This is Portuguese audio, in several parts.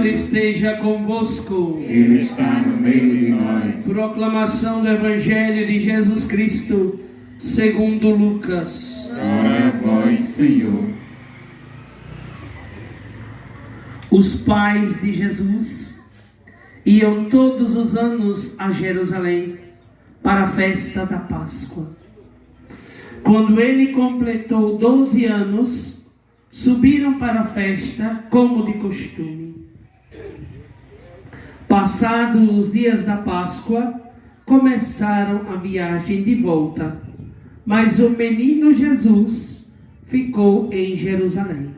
Esteja convosco. Ele está no meio de nós. Proclamação do Evangelho de Jesus Cristo, segundo Lucas. Glória a vós, Senhor. Os pais de Jesus iam todos os anos a Jerusalém para a festa da Páscoa. Quando ele completou 12 anos, subiram para a festa como de costume. Passados os dias da Páscoa, começaram a viagem de volta, mas o menino Jesus ficou em Jerusalém,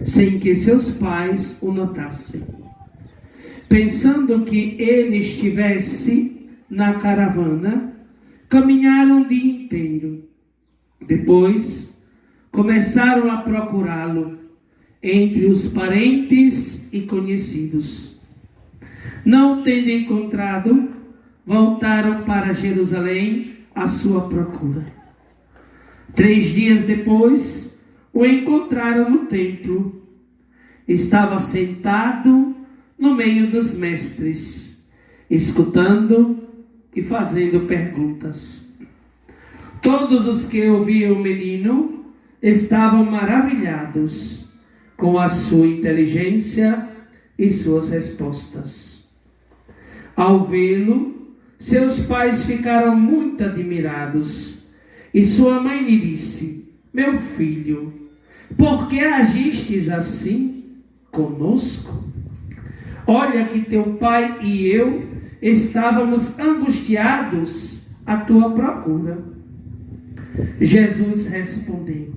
sem que seus pais o notassem. Pensando que ele estivesse na caravana, caminharam o dia inteiro. Depois, começaram a procurá-lo entre os parentes e conhecidos. Não tendo encontrado, voltaram para Jerusalém à sua procura. 3 dias depois, o encontraram no templo. Estava sentado no meio dos mestres, escutando e fazendo perguntas. Todos os que ouviam o menino estavam maravilhados com a sua inteligência e suas respostas. Ao vê-lo, seus pais ficaram muito admirados, e sua mãe lhe disse: meu filho, por que agistes assim conosco? Olha que teu pai e eu estávamos angustiados à tua procura. Jesus respondeu: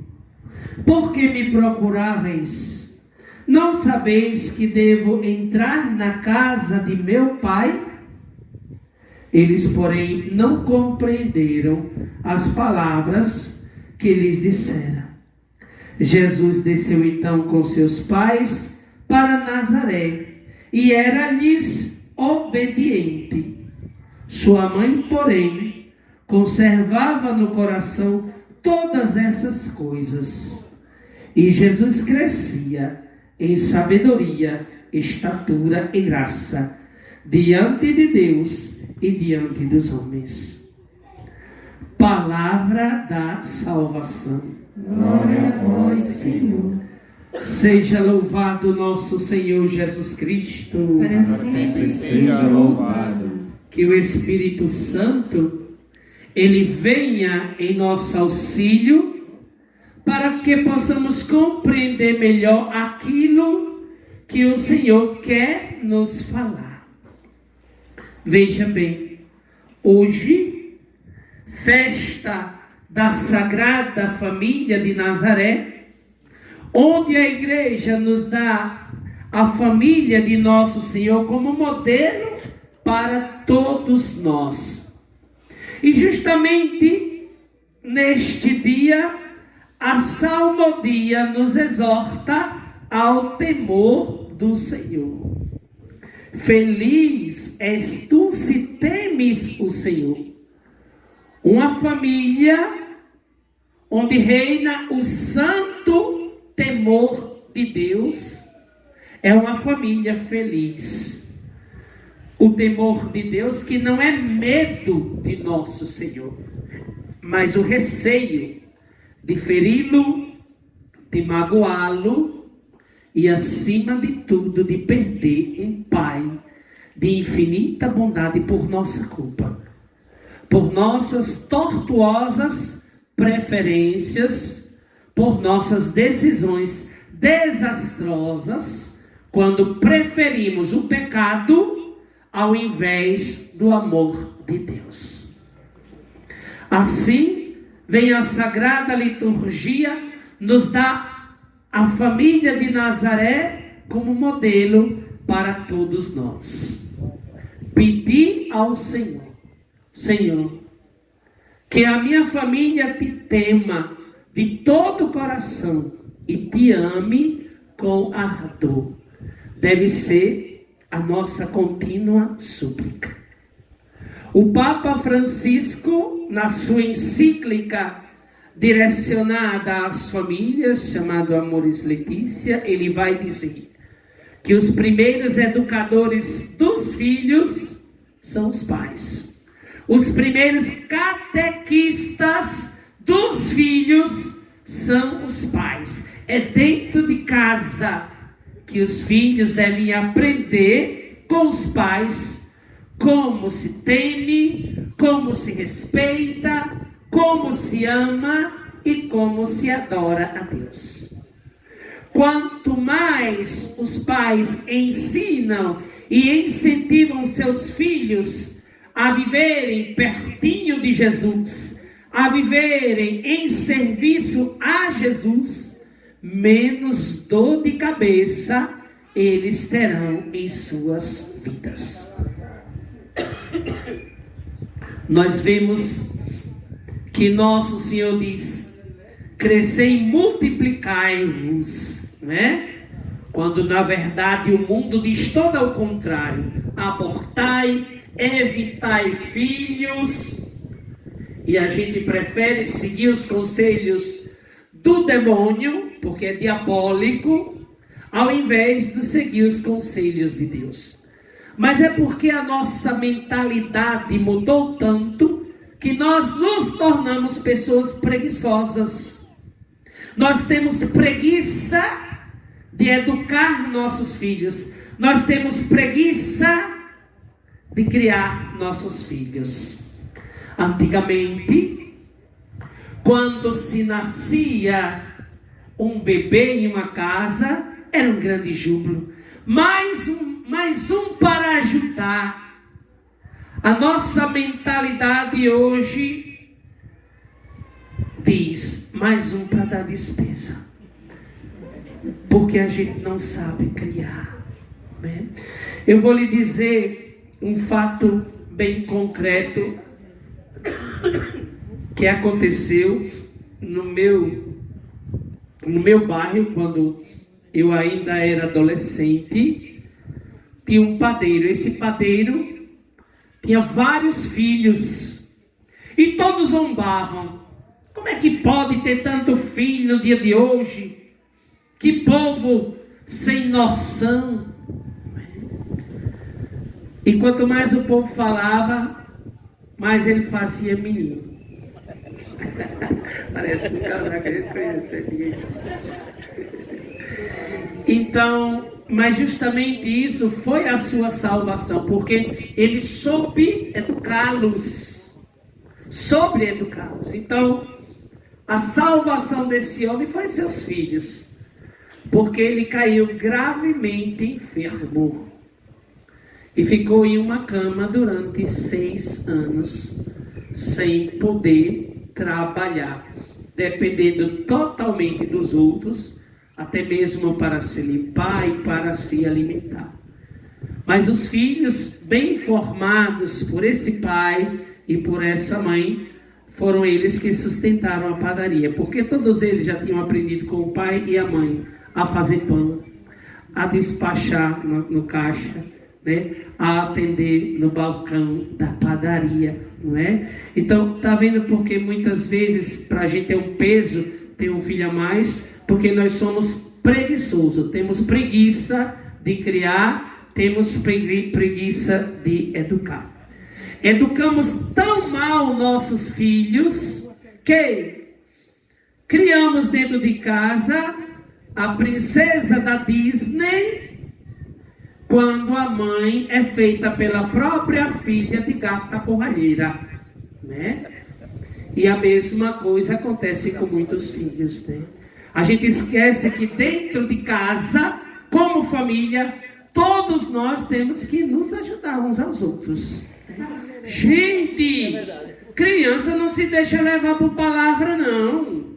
por que me procuráveis? Não sabeis que devo entrar na casa de meu pai? Eles, porém, não compreenderam as palavras que lhes dissera. Jesus desceu então com seus pais para Nazaré e era-lhes obediente. Sua mãe, porém, conservava no coração todas essas coisas. E Jesus crescia em sabedoria, estatura e graça, diante de Deus e diante dos homens. Palavra da salvação. Glória a vós, Senhor. Seja louvado nosso Senhor Jesus Cristo. Para sempre seja louvado. Que o Espírito Santo, ele venha em nosso auxílio, para que possamos compreender melhor aquilo que o Senhor quer nos falar. Veja bem, hoje, festa da Sagrada Família de Nazaré, onde a igreja nos dá a família de nosso Senhor como modelo para todos nós. E justamente neste dia, a salmodia nos exorta ao temor do Senhor. Feliz és tu se temes o Senhor. Uma família onde reina o santo temor de Deus é uma família feliz. O temor de Deus que não é medo de nosso Senhor, mas o receio de feri-lo, de magoá-lo e, acima de tudo, de perder um Pai de infinita bondade por nossa culpa, por nossas tortuosas preferências, por nossas decisões desastrosas, quando preferimos o pecado ao invés do amor de Deus. Assim, vem a Sagrada Liturgia, nos dá a família de Nazaré como modelo para todos nós. Pedir ao Senhor: Senhor, Que a minha família te tema de todo o coração e te ame com ardor. Deve ser a nossa contínua súplica. O Papa Francisco, na sua encíclica direcionada às famílias, chamado Amoris Laetitia, ele vai dizer que os primeiros educadores dos filhos são os pais. Os primeiros catequistas dos filhos são os pais. É dentro de casa que os filhos devem aprender com os pais como se teme, como se respeita, como se ama e como se adora a Deus. Quanto mais os pais ensinam e incentivam seus filhos a viverem pertinho de Jesus, a viverem em serviço a Jesus, menos dor de cabeça eles terão em suas vidas. Nós vemos que nosso Senhor diz: crescei e multiplicai-vos, né? Quando na verdade o mundo diz todo ao contrário: abortai, evitai filhos. E a gente prefere seguir os conselhos do demônio, porque é diabólico, ao invés de seguir os conselhos de Deus. Mas é porque a nossa mentalidade mudou tanto que nós nos tornamos pessoas preguiçosas. Nós temos preguiça de educar nossos filhos. Nós temos preguiça de criar nossos filhos. Antigamente, quando se nascia um bebê em uma casa, era um grande júbilo. Mais um para ajudar. A nossa mentalidade hoje diz: mais um para dar despesa. Porque a gente não sabe criar, né? Eu vou lhe dizer um fato bem concreto que aconteceu no meu bairro, quando eu ainda era adolescente. Tinha um padeiro. Esse padeiro tinha vários filhos e todos zombavam. Como é que pode ter tanto filho no dia de hoje? Que povo sem noção. E quanto mais o povo falava, mais ele fazia menino. Parece que o casal que a gente conhece. Então, mas justamente isso foi a sua salvação, porque ele soube educá-los. Então, a salvação desse homem foi seus filhos, porque ele caiu gravemente enfermo e ficou em uma cama durante 6 anos, sem poder trabalhar, dependendo totalmente dos outros, até mesmo para se limpar e para se alimentar. Mas os filhos, bem formados por esse pai e por essa mãe, foram eles que sustentaram a padaria, porque todos eles já tinham aprendido com o pai e a mãe a fazer pão, a despachar no caixa, né? A atender no balcão da padaria, não é? Então, tá vendo porque muitas vezes para a gente é um peso ter um filho a mais, porque nós somos preguiçosos, temos preguiça de criar, temos preguiça de educar. Educamos tão mal nossos filhos que criamos dentro de casa a princesa da Disney, quando a mãe é feita pela própria filha de gata borralheira, né? E a mesma coisa acontece com muitos filhos, né? A gente esquece que dentro de casa, como família, todos nós temos que nos ajudar uns aos outros. Gente, criança não se deixa levar por palavra, não.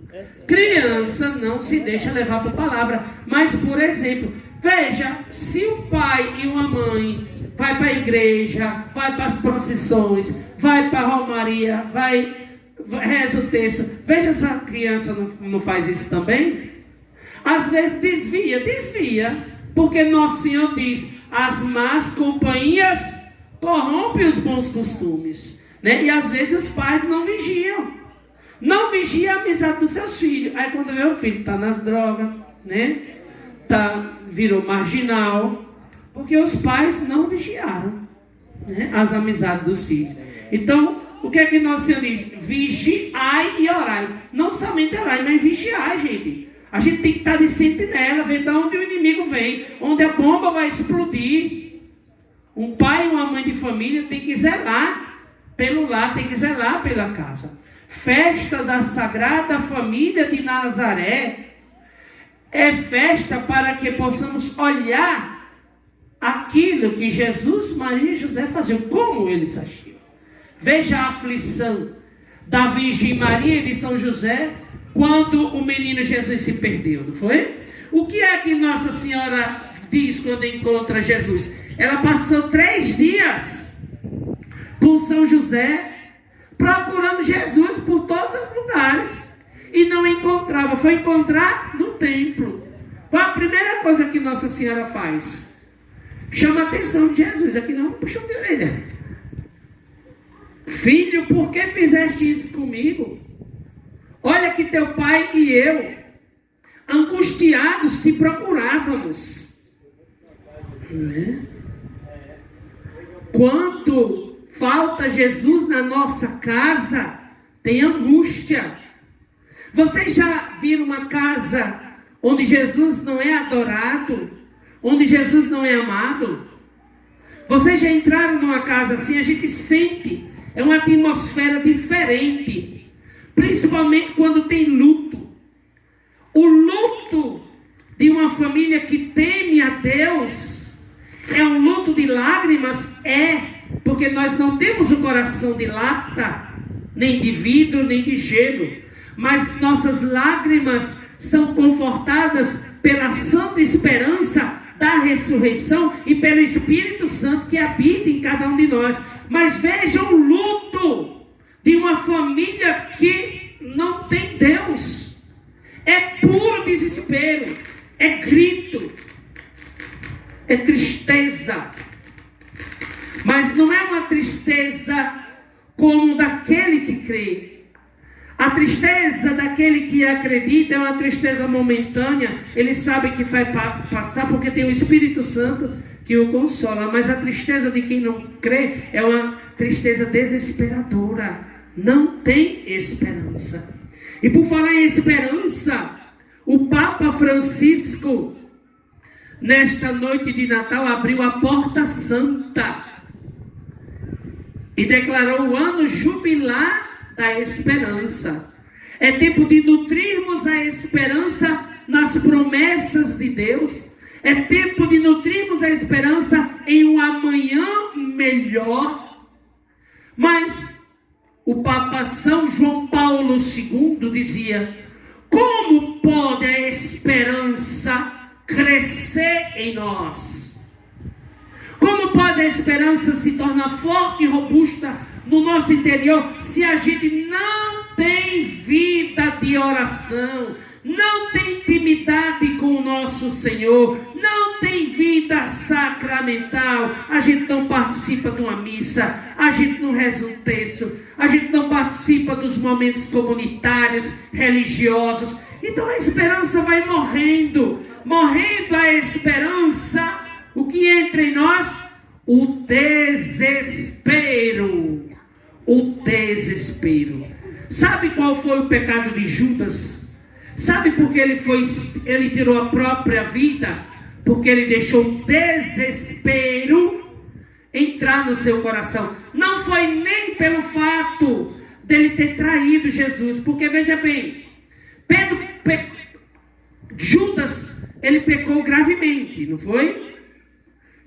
Criança não se deixa levar por palavra. Mas, por exemplo, veja, se um pai e uma mãe vai para a igreja, vai para as procissões, vai para a romaria, vai reza o texto. Veja se a criança não faz isso também. Às vezes desvia. Porque Nosso Senhor diz, as más companhias corrompem os bons costumes. Né? E às vezes os pais não vigiam. Não vigia a amizade dos seus filhos. Aí quando vê o filho está nas drogas, né? Virou marginal. Porque os pais não vigiaram, né, as amizades dos filhos. Então, o que é que Nosso Senhor diz? Vigiai e orai. Não somente orai, mas vigiai, gente. A gente tem que estar de sentinela, ver de onde o inimigo vem, onde a bomba vai explodir. Um pai e uma mãe de família tem que zelar pelo lar, tem que zelar pela casa. Festa da Sagrada Família de Nazaré é festa para que possamos olhar aquilo que Jesus, Maria e José faziam, como eles agiam. Veja a aflição da Virgem Maria e de São José quando o menino Jesus se perdeu, não foi? O que é que Nossa Senhora diz quando encontra Jesus? Ela passou 3 dias com São José procurando Jesus por todos os lugares e não encontrava. Foi encontrar no templo. Qual a primeira coisa que Nossa Senhora faz? Chama a atenção de Jesus. Aqui não, puxão de orelha. Filho, por que fizeste isso comigo? Olha que teu pai e eu, angustiados, te procurávamos. Quando falta Jesus na nossa casa, tem angústia. Vocês já viram uma casa onde Jesus não é adorado? Onde Jesus não é amado? Vocês já entraram numa casa assim? A gente sente, é uma atmosfera diferente. Principalmente quando tem luto. O luto de uma família que teme a Deus é um luto de lágrimas? Porque nós não temos o coração de lata, nem de vidro, nem de gelo. Mas nossas lágrimas são confortadas pela santa esperança da ressurreição e pelo Espírito Santo que habita em cada um de nós. Mas veja o luto de uma família que não tem Deus. É puro desespero, é grito, é tristeza. Mas não é uma tristeza como daquele que crê. A tristeza daquele que acredita é uma tristeza momentânea. Ele sabe que vai passar porque tem o Espírito Santo que o consola. Mas a tristeza de quem não crê é uma tristeza desesperadora. Não tem esperança. E por falar em esperança, o Papa Francisco, nesta noite de Natal, abriu a Porta Santa e declarou o ano jubilar da esperança. É tempo de nutrirmos a esperança nas promessas de Deus. É tempo de nutrirmos a esperança em um amanhã melhor. Mas o Papa São João Paulo II dizia: como pode a esperança crescer em nós? Como pode a esperança se tornar forte e robusta no nosso interior se a gente não tem vida de oração, não tem intimidade com o nosso Senhor, não tem vida sacramental? A gente não participa de uma missa, a gente não reza um texto, a gente não participa dos momentos comunitários, religiosos. Então a esperança vai morrendo a esperança. O que entra em nós? O desespero. O desespero. Sabe qual foi o pecado de Judas? Sabe por que ele tirou a própria vida? Porque ele deixou o desespero entrar no seu coração. Não foi nem pelo fato dele ter traído Jesus, porque veja bem, Judas, ele pecou gravemente, não foi?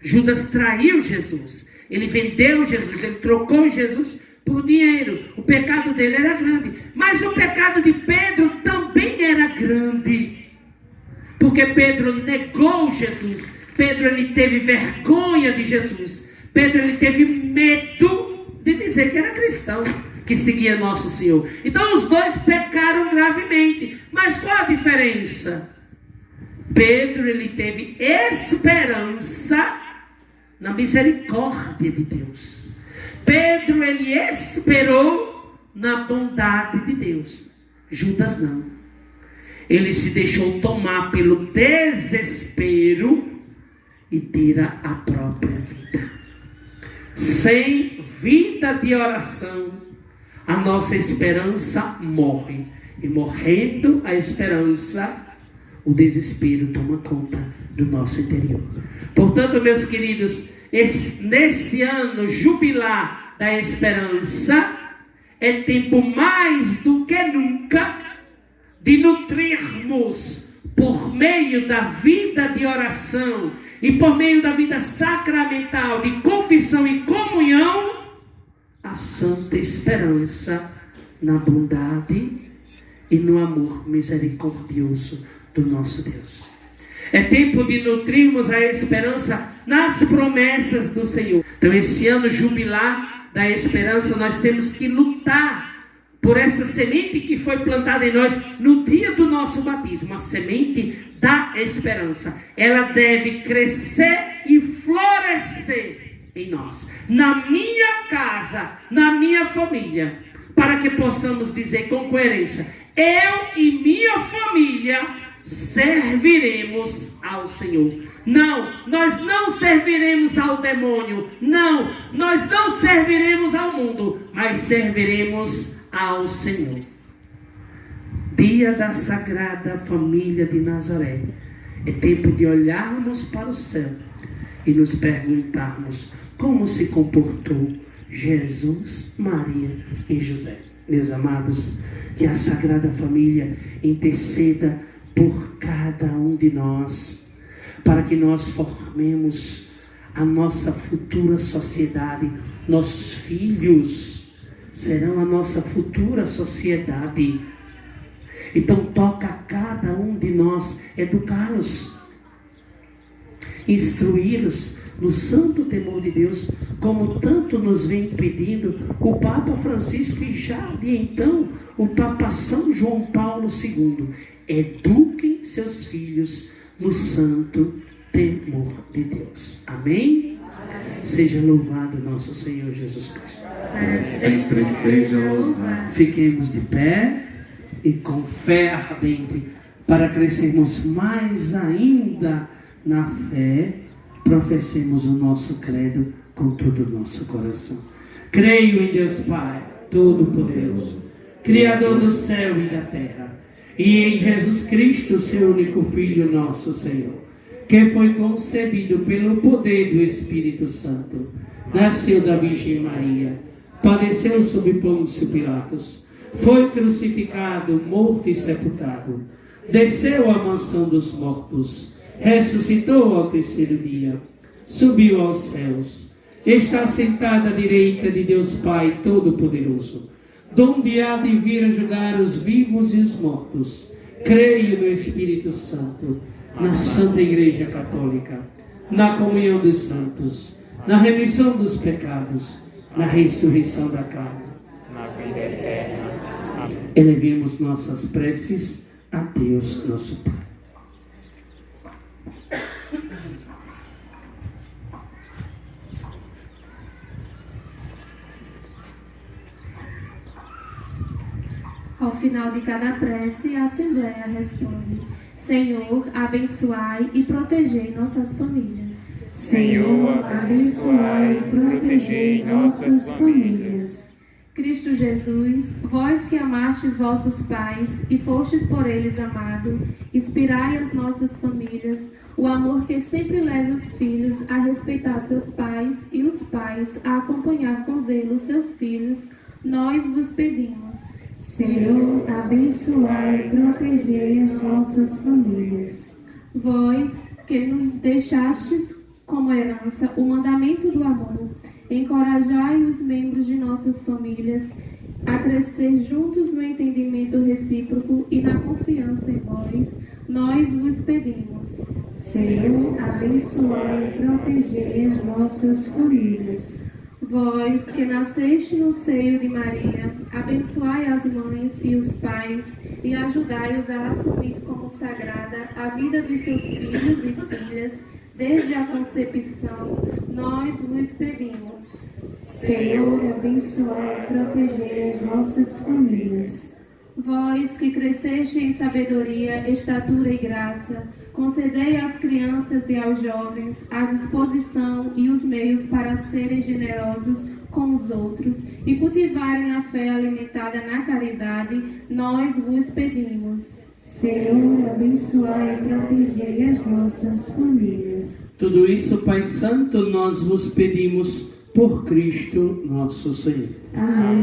Judas traiu Jesus, ele vendeu Jesus, ele trocou Jesus por dinheiro. O pecado dele era grande, mas o pecado de Pedro também era grande, porque Pedro negou Jesus. Pedro, ele teve vergonha de Jesus. Pedro, ele teve medo de dizer que era cristão. que seguia nosso Senhor. Então os dois pecaram gravemente. Mas qual a diferença? Pedro, ele teve esperança na misericórdia de Deus. Pedro, ele esperou na bondade de Deus. Judas não. Ele se deixou tomar pelo desespero e tira a própria vida. Sem vida de oração, a nossa esperança morre. E morrendo a esperança, o desespero toma conta do nosso interior. Portanto, meus queridos, nesse ano jubilar da esperança, é tempo mais do que nunca de nutrirmos por meio da vida de oração e por meio da vida sacramental de confissão e comunhão a santa esperança na bondade e no amor misericordioso do nosso Deus. É tempo de nutrirmos a esperança nas promessas do Senhor. Então, esse ano jubilar da esperança, nós temos que lutar por essa semente que foi plantada em nós no dia do nosso batismo, a semente da esperança. Ela deve crescer e florescer em nós, na minha casa, na minha família, para que possamos dizer com coerência: eu e minha família serviremos ao Senhor. Não, nós não serviremos ao demônio. Não, nós não serviremos ao mundo, mas serviremos ao Senhor. Dia da Sagrada Família de Nazaré. É tempo de olharmos para o céu e nos perguntarmos como se comportou Jesus, Maria e José. Meus amados, que a Sagrada Família interceda por cada um de nós, para que nós formemos a nossa futura sociedade. Nossos filhos serão a nossa futura sociedade. Então toca a cada um de nós educá-los, instruí-los no santo temor de Deus, como tanto nos vem pedindo o Papa Francisco e já de então o Papa São João Paulo II. Eduquem seus filhos no santo temor de Deus. Amém? Amém. Seja louvado nosso Senhor Jesus Cristo. Sempre seja louvado. Fiquemos de pé e com fé ardente para crescermos mais ainda na fé. Professemos o nosso credo com todo o nosso coração. Creio em Deus Pai Todo-Poderoso, Criador do céu e da terra, e em Jesus Cristo, seu único Filho, nosso Senhor, que foi concebido pelo poder do Espírito Santo, nasceu da Virgem Maria, padeceu sob Pôncio Pilatos, foi crucificado, morto e sepultado, desceu à mansão dos mortos, ressuscitou ao terceiro dia, subiu aos céus, está sentado à direita de Deus Pai Todo-Poderoso, donde há de vir a julgar os vivos e os mortos. Creio no Espírito Santo, na Santa Igreja Católica, na comunhão dos santos, na remissão dos pecados, na ressurreição da carne, Na vida eterna. Amém. elevemos nossas preces a Deus nosso Pai. Ao final de cada prece, a Assembleia responde: Senhor, abençoai e protegei nossas famílias. Senhor, abençoai e protegei nossas famílias. Cristo Jesus, vós que amastes vossos pais e fostes por eles amado, inspirai as nossas famílias o amor que sempre leva os filhos a respeitar seus pais e os pais a acompanhar com zelo seus filhos. Nós vos pedimos. Senhor, abençoai e protegei as nossas famílias. Vós que nos deixastes como herança o mandamento do amor, encorajai os membros de nossas famílias a crescer juntos no entendimento recíproco e na confiança em vós. Nós vos pedimos. Senhor, abençoai e protegei as nossas famílias. Vós que nasceste no seio de Maria, abençoai as mães e os pais e ajudai-os a assumir como sagrada a vida de seus filhos e filhas, desde a concepção, nós vos pedimos. Senhor, abençoai e protegei as nossas famílias. Vós que cresceste em sabedoria, estatura e graça, concedei às crianças e aos jovens a disposição e os meios para serem generosos com os outros e cultivarem a fé alimentada na caridade, nós vos pedimos. Senhor, abençoai e protegei as nossas famílias. Tudo isso, Pai Santo, nós vos pedimos por Cristo nosso Senhor. Amém.